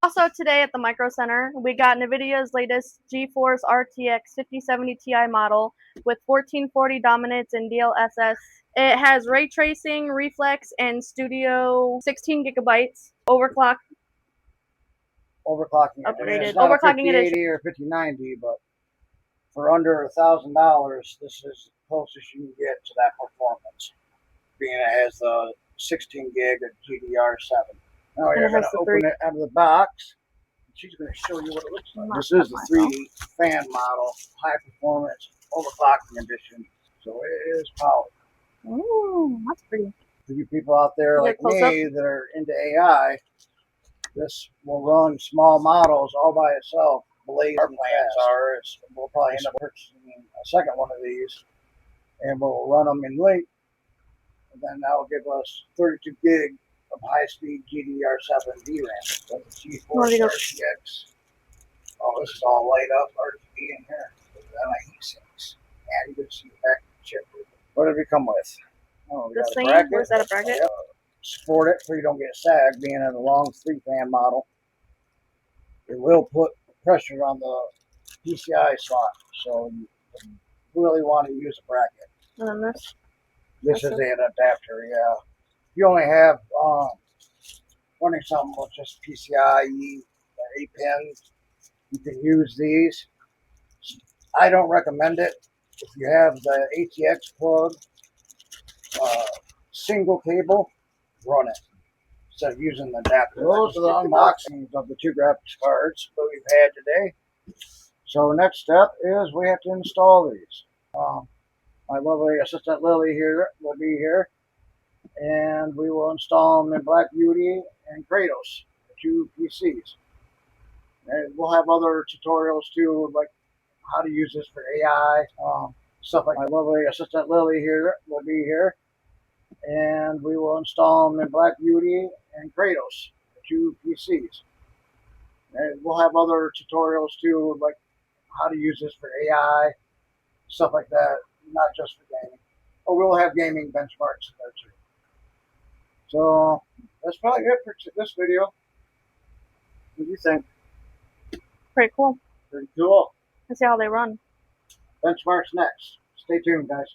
Also today at the Micro Center, we got NVIDIA's latest GeForce RTX 5070 Ti model with 1440 dominance and DLSS. It has ray tracing, reflex, and Studio 16 gigabytes. Overclocking Upgraded. It's not a Overclocking 5080 or 5090, but for under $1,000, this is the closest you can get to that performance, being it has the 16 gig of GDR7. Now you're going to open it out of the box. She's going to show you what it looks like. This is the 3 fan model, high performance overclocking edition. So it is powerful. Ooh, that's pretty. For you people out there like me that are into AI, this will run small models all by itself. Blazing our plans are is we'll probably end up purchasing a second one of these, and we'll run them in Link, and then that will give us 32 gig of high-speed GDR7 DRAM. So the GeForce RTX. Oh, this is all light up RGB in here. Then I heat sinks, and you can see back the chip. What did it come with? Oh, we got a bracket. Where's that a bracket? Support it so you don't get sag, being in a long 3-fan model. It will put pressure on the PCI slot, so you really want to use a bracket. And then this? This is an adapter, yeah. If you only have running something with just PCIe 8 pins, you can use these. I don't recommend it. If you have the ATX plug, single cable, run it instead of using the adapter. Those are the unboxings of the 2 graphics cards that we've had today. So next step is we have to install these. My lovely assistant Lily here will be here, and we will install them in Black Beauty and Kratos, the 2 PCs. And we'll have other tutorials too, like how to use this for AI, stuff like that. My lovely assistant Lily here will be here, and we will install them in Black Beauty and Kratos, the 2 PCs. And we'll have other tutorials too, like how to use this for AI, stuff like that, not just for gaming. But we'll have gaming benchmarks there too. So that's probably it for this video. What do you think? Pretty cool. Pretty cool. Let's see how they run. Benchmarks next. Stay tuned, guys.